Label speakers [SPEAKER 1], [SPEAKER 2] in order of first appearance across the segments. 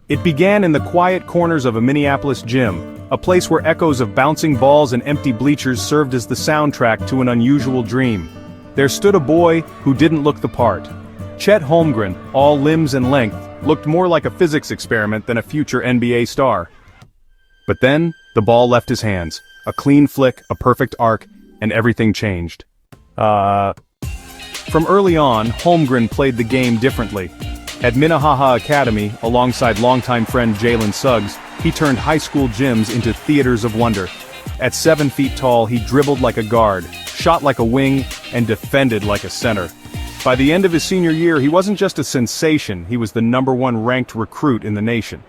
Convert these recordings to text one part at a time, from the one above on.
[SPEAKER 1] It began in the quiet corners of a Minneapolis gym, a place where echoes of bouncing balls and empty bleachers served as the soundtrack to an unusual dream. There stood a boy who didn't look the part. Chet Holmgren, all limbs and length, looked more like a physics experiment than a future NBA star. But then, the ball left his hands. A clean flick, a perfect arc, and everything changed. From early on, Holmgren played the game differently. At Minnehaha Academy, alongside longtime friend Jalen Suggs, he turned high school gyms into theaters of wonder. At 7 feet tall, he dribbled like a guard, shot like a wing, and defended like a center. By the end of his senior year, he wasn't just a sensation, he was the #1 ranked recruit in the nation.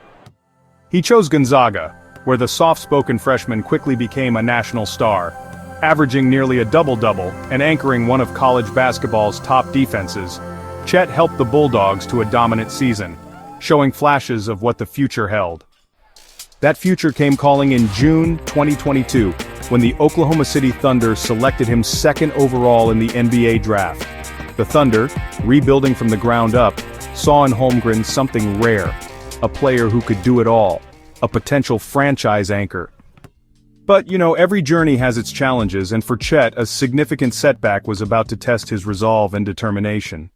[SPEAKER 1] He chose Gonzaga, where the soft-spoken freshman quickly became a national star, averaging nearly a double-double and anchoring one of college basketball's top defenses. Chet helped the Bulldogs to a dominant season, showing flashes of what the future held. That future came calling in June 2022, when the Oklahoma City Thunder selected him second overall in the NBA draft. The Thunder, rebuilding from the ground up, saw in Holmgren something rare, a player who could do it all, a potential franchise anchor. But, every journey has its challenges, and for Chet, a significant setback was about to test his resolve and determination.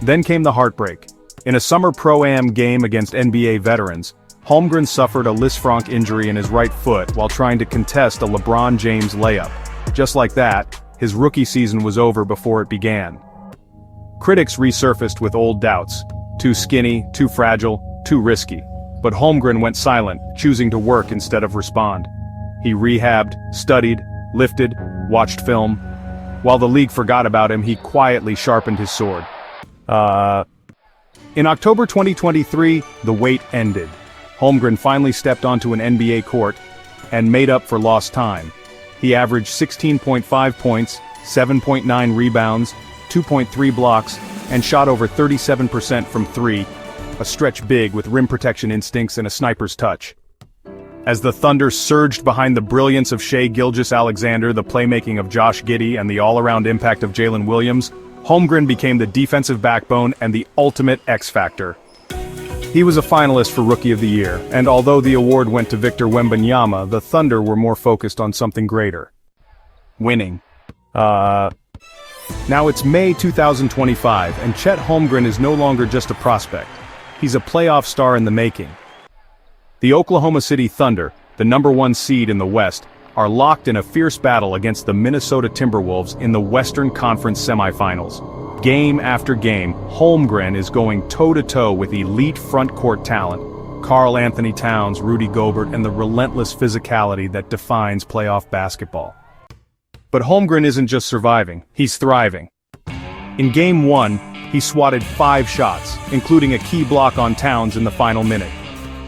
[SPEAKER 1] Then came the heartbreak. In a summer Pro-Am game against NBA veterans, Holmgren suffered a Lisfranc injury in his right foot while trying to contest a LeBron James layup. Just like that, his rookie season was over before it began. Critics resurfaced with old doubts. Too skinny, too fragile, too risky. But Holmgren went silent, choosing to work instead of respond. He rehabbed, studied, lifted, watched film. While the league forgot about him, he quietly sharpened his sword. In October 2023, the wait ended. Holmgren finally stepped onto an NBA court and made up for lost time. He averaged 16.5 points, 7.9 rebounds, 2.3 blocks, and shot over 37% from three, a stretch big with rim protection instincts and a sniper's touch. As the Thunder surged behind the brilliance of Shai Gilgeous-Alexander, the playmaking of Josh Giddey, and the all-around impact of Jalen Williams, Holmgren became the defensive backbone and the ultimate X-factor. He was a finalist for Rookie of the Year, and although the award went to Victor Wembanyama, the Thunder were more focused on something greater. Winning. Now it's May 2025, and Chet Holmgren is no longer just a prospect. He's a playoff star in the making. The Oklahoma City Thunder, the #1 seed in the West, are locked in a fierce battle against the Minnesota Timberwolves in the Western Conference semifinals. Game after game, Holmgren is going toe-to-toe with elite front-court talent, Karl Anthony Towns, Rudy Gobert, and the relentless physicality that defines playoff basketball. But Holmgren isn't just surviving, he's thriving. In Game 1, he swatted 5 shots, including a key block on Towns in the final minute.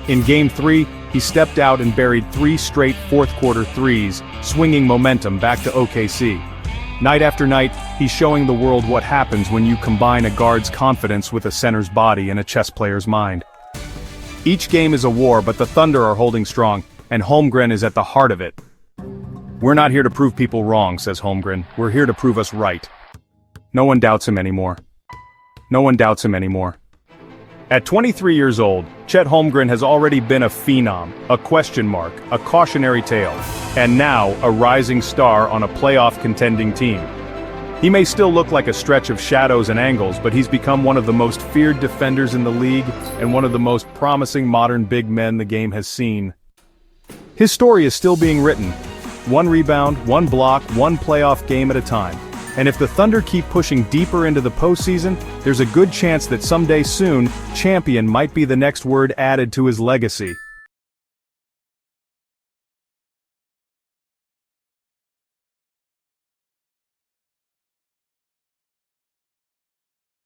[SPEAKER 1] In Game 3, he stepped out and buried 3 straight fourth-quarter threes, swinging momentum back to OKC. Night after night, he's showing the world what happens when you combine a guard's confidence with a center's body and a chess player's mind. Each game is a war, but the Thunder are holding strong, and Holmgren is at the heart of it. "We're not here to prove people wrong," says Holmgren. "We're here to prove us right." No one doubts him anymore. No one doubts him anymore. At 23 years old, Chet Holmgren has already been a phenom, a question mark, a cautionary tale, and now a rising star on a playoff contending team. He may still look like a stretch of shadows and angles, but he's become one of the most feared defenders in the league and one of the most promising modern big men the game has seen. His story is still being written. 1 rebound, 1 block, 1 playoff game at a time. And if the Thunder keep pushing deeper into the postseason, there's a good chance that someday soon, champion might be the next word added to his legacy.